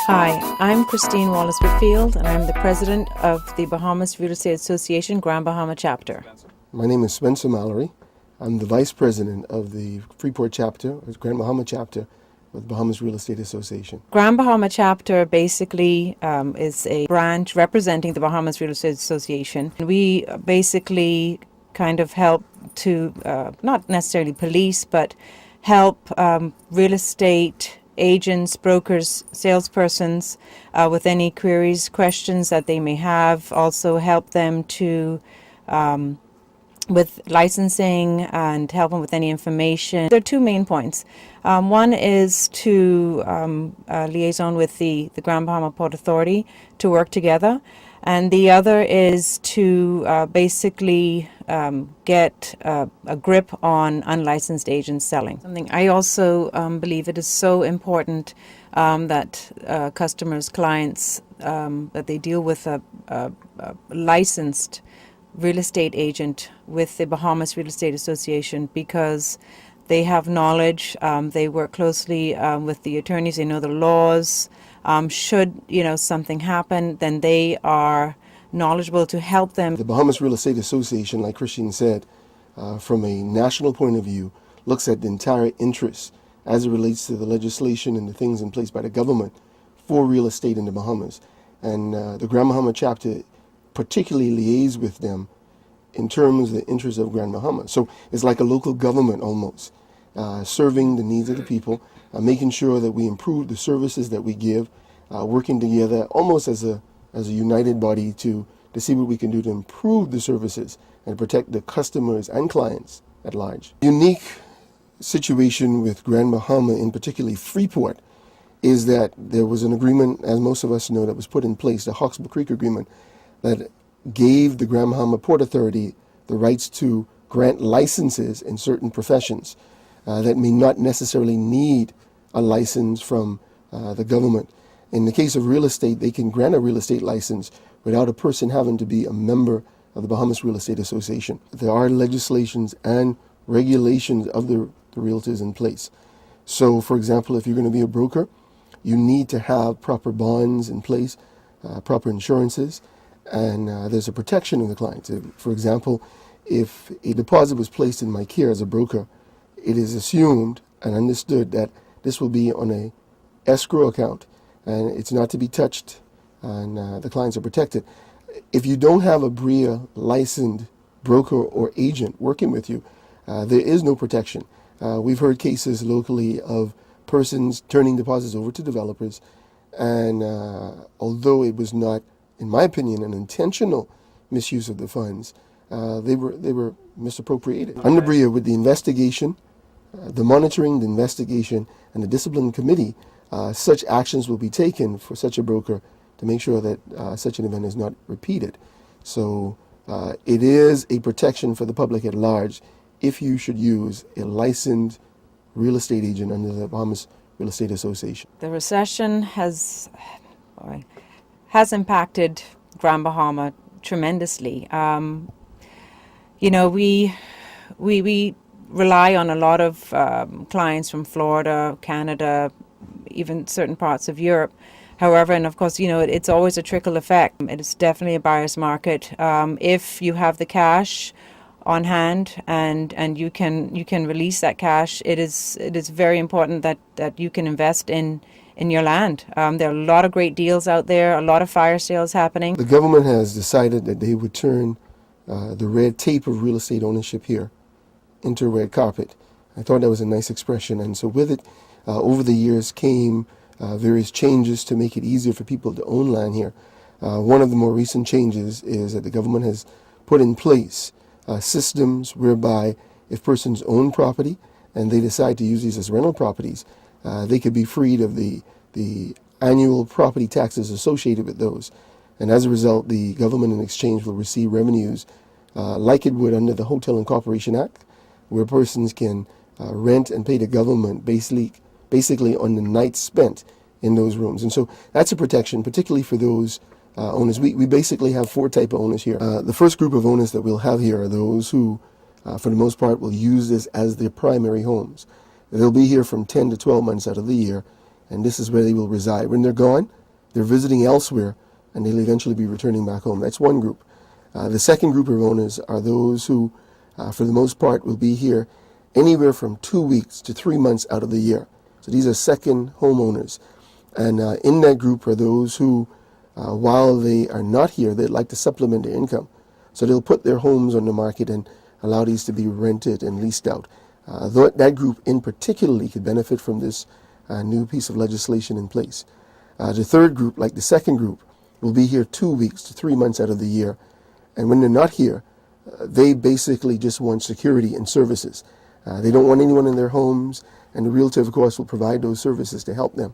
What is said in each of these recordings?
Hi, I'm Christine Wallace Whitfield, and I'm the president of the Bahamas Real Estate Association Grand Bahama chapter. My name is Spencer Mallory. I'm the vice president of the Freeport chapter, or Grand Bahama chapter, of the Bahamas Real Estate Association. Grand Bahama chapter basically is a branch representing the Bahamas Real Estate Association. We basically kind of help to, not necessarily police, but help real estate agents, brokers, salespersons with any queries, questions that they may have. Also help them to with licensing and help them with any information. There are two main points. One is to liaison with the Grand Bahama Port Authority to work together, and the other is to basically get a grip on unlicensed agents selling. Something I also believe it is so important that customers, clients, that they deal with a licensed real estate agent with the Bahamas Real Estate Association, because they have knowledge, they work closely with the attorneys, they know the laws. Should something happen, then they are knowledgeable to help them. The Bahamas Real Estate Association, like Christine said, from a national point of view, looks at the entire interest as it relates to the legislation and the things in place by the government for real estate in the Bahamas. And the Grand Bahama chapter particularly liaise with them in terms of the interests of Grand Bahama. So it's like a local government almost, serving the needs of the people, making sure that we improve the services that we give, working together almost as a united body to see what we can do to improve the services and protect the customers and clients at large. Unique situation with Grand Bahama, in particularly Freeport, is that there was an agreement, as most of us know, that was put in place, the Hawkesbury Creek Agreement, that gave the Grand Bahama Port Authority the rights to grant licenses in certain professions that may not necessarily need a license from the government. In the case of real estate, they can grant a real estate license without a person having to be a member of the Bahamas Real Estate Association. There are legislations and regulations of the realtors in place. So, for example, if you're going to be a broker, you need to have proper bonds in place, proper insurances, and there's a protection of the client. For example, if a deposit was placed in my care as a broker, it is assumed and understood that this will be on a escrow account and it's not to be touched, and the clients are protected. If you don't have a BREA licensed broker or agent working with you, there is no protection. We've heard cases locally of persons turning deposits over to developers, and although it was not, in my opinion, an intentional misuse of the funds, they were misappropriated. Under BREA, with the investigation, the monitoring, the investigation, and the discipline committee, such actions will be taken for such a broker to make sure that such an event is not repeated. So it is a protection for the public at large if you should use a licensed real estate agent under the Bahamas Real Estate Association. The recession has impacted Grand Bahama tremendously. We rely on a lot of clients from Florida, Canada, even certain parts of Europe. However, and of course, it's always a trickle effect. It is definitely a buyer's market. If you have the cash on hand and you can release that cash, it is very important that you can invest in your land. There are a lot of great deals out there, a lot of fire sales happening. The government has decided that they would turn the red tape of real estate ownership here into a red carpet. I thought that was a nice expression, and so with it, over the years came various changes to make it easier for people to own land here. One of the more recent changes is that the government has put in place systems whereby if persons own property and they decide to use these as rental properties, they could be freed of the annual property taxes associated with those. And as a result, the government in exchange will receive revenues like it would under the Hotel and Corporation Act, where persons can rent and pay the government basically on the night spent in those rooms. And so that's a protection, particularly for those owners. We basically have four types of owners here. The first group of owners that we'll have here are those who, for the most part, will use this as their primary homes. They'll be here from 10 to 12 months out of the year, and this is where they will reside. When they're gone, they're visiting elsewhere, and they'll eventually be returning back home. That's one group. The second group of owners are those who, for the most part, will be here anywhere from 2 weeks to 3 months out of the year. So these are second homeowners. And in that group are those who, while they are not here, they'd like to supplement their income. So they'll put their homes on the market and allow these to be rented and leased out. That group in particularly could benefit from this new piece of legislation in place. The third group, like the second group, will be here 2 weeks to 3 months out of the year. And when they're not here, they basically just want security and services. They don't want anyone in their homes, and the realtor, of course, will provide those services to help them.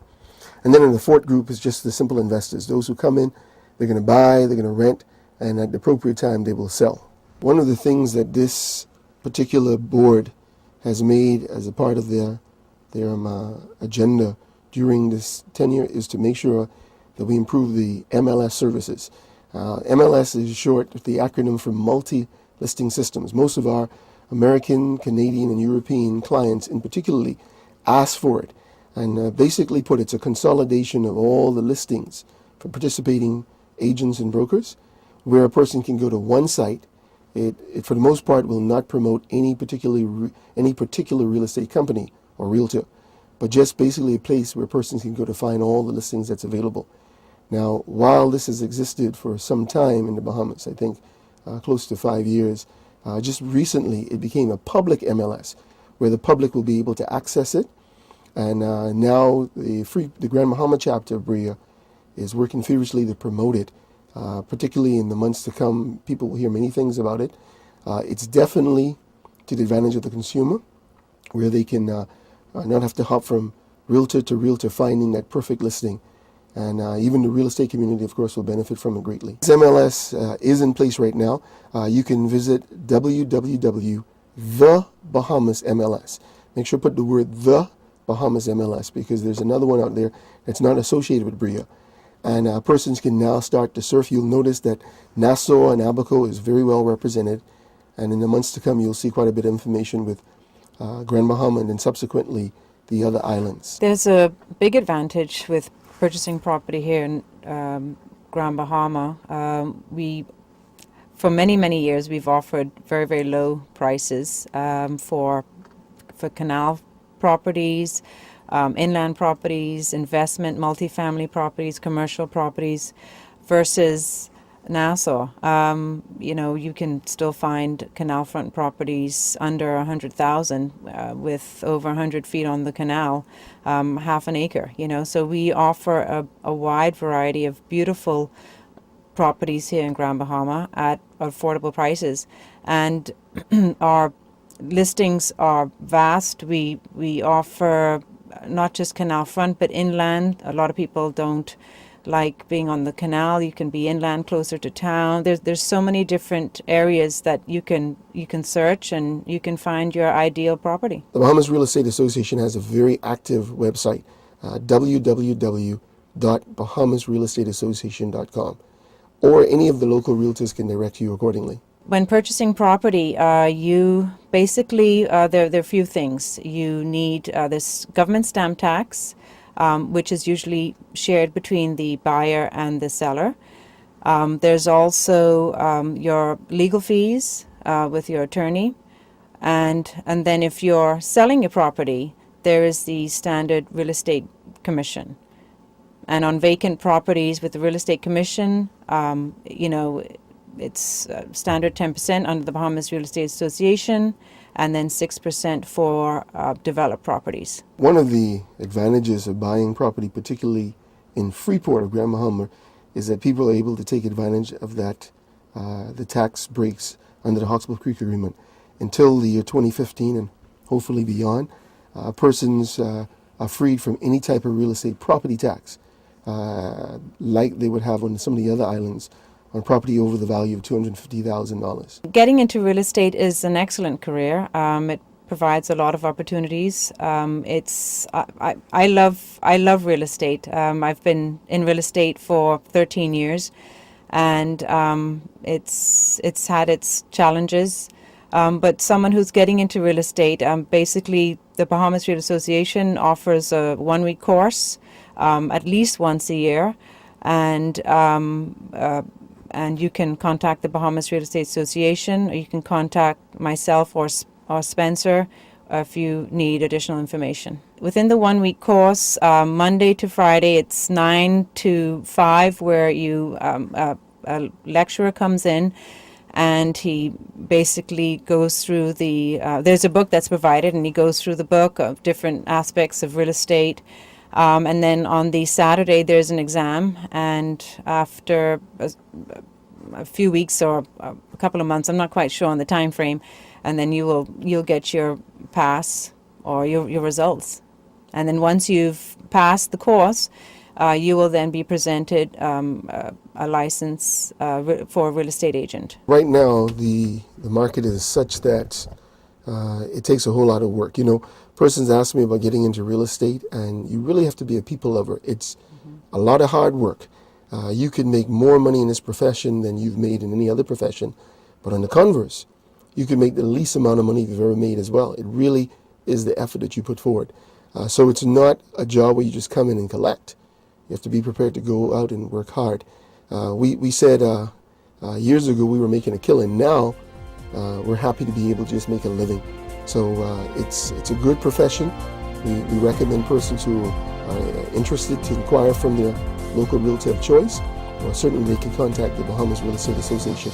And then in the fourth group is just the simple investors. Those who come in, they're going to buy, they're going to rent, and at the appropriate time, they will sell. One of the things that this particular board has made as a part of their agenda during this tenure is to make sure that we improve the MLS services. MLS is short, the acronym for multi-listing systems. Most of our American, Canadian, and European clients in particularly ask for it. And basically put, it's a consolidation of all the listings for participating agents and brokers, where a person can go to one site. It for the most part will not promote any particular real estate company or realtor, but just basically a place where persons can go to find all the listings that's available. Now, while this has existed for some time in the Bahamas, I think close to 5 years, just recently it became a public MLS where the public will be able to access it. And now the Grand Bahama chapter of BREA is working feverishly to promote it, particularly in the months to come. People will hear many things about it. It's definitely to the advantage of the consumer, where they can not have to hop from realtor to realtor finding that perfect listing. And even the real estate community, of course, will benefit from it greatly. This MLS is in place right now. You can visit www.thebahamasmls. Make sure to put the word "the" Bahamas MLS, because there's another one out there that's not associated with BREA. And persons can now start to surf. You'll notice that Nassau and Abaco is very well represented. And in the months to come, you'll see quite a bit of information with Grand Bahama and then subsequently the other islands. There's a big advantage with purchasing property here in Grand Bahama. For many years, we've offered very, very low prices for canal properties, inland properties, investment, multifamily properties, commercial properties, versus Nassau. You can still find canal front properties under 100,000 with over 100 feet on the canal, half an acre. So we offer a wide variety of beautiful properties here in Grand Bahama at affordable prices, and our listings are vast. We offer not just canal front but inland. A lot of people don't like being on the canal. You can be inland, closer to town. There's so many different areas that you can search, and you can find your ideal property. The Bahamas Real Estate Association has a very active website, www.bahamasrealestateassociation.com, or any of the local realtors can direct you accordingly. When purchasing property, you basically, there are a few things. You need this government stamp tax, which is usually shared between the buyer and the seller. There's also your legal fees with your attorney. And then if you're selling your property, there is the standard real estate commission. And on vacant properties with the real estate commission, it's standard 10% under the Bahamas Real Estate Association, and then 6% for developed properties. One of the advantages of buying property, particularly in Freeport or Grand Bahama, is that people are able to take advantage of that, the tax breaks under the Hawksbill Creek Agreement until the year 2015 and hopefully beyond. Persons are freed from any type of real estate property tax, like they would have on some of the other islands, on property over the value of $250,000. Getting into real estate is an excellent career. It provides a lot of opportunities. I love real estate. I've been in real estate for 13 years, and it's had its challenges. But someone who's getting into real estate, basically the Bahamas Real Association offers a 1-week course at least once a year, and you can contact the Bahamas Real Estate Association, or you can contact myself or Spencer if you need additional information. Within the 1-week course, Monday to Friday, it's 9 to 5, where a lecturer comes in and he basically goes through there's a book that's provided, and he goes through the book of different aspects of real estate. And then on the Saturday, there's an exam, and after a few weeks or a couple of months, I'm not quite sure on the time frame, and then you'll get your pass or your results. And then once you've passed the course, you will then be presented a license for a real estate agent. Right now, the market is such that it takes a whole lot of work. Persons ask me about getting into real estate, and you really have to be a people lover. It's a lot of hard work. You could make more money in this profession than you've made in any other profession, but on the converse, you can make the least amount of money you've ever made as well. It really is the effort that you put forward. So it's not a job where you just come in and collect. You have to be prepared to go out and work hard. We said years ago we were making a killing. Now we're happy to be able to just make a living. So it's a good profession. We recommend persons who are interested to inquire from their local realtor of choice, or certainly they can contact the Bahamas Real Estate Association.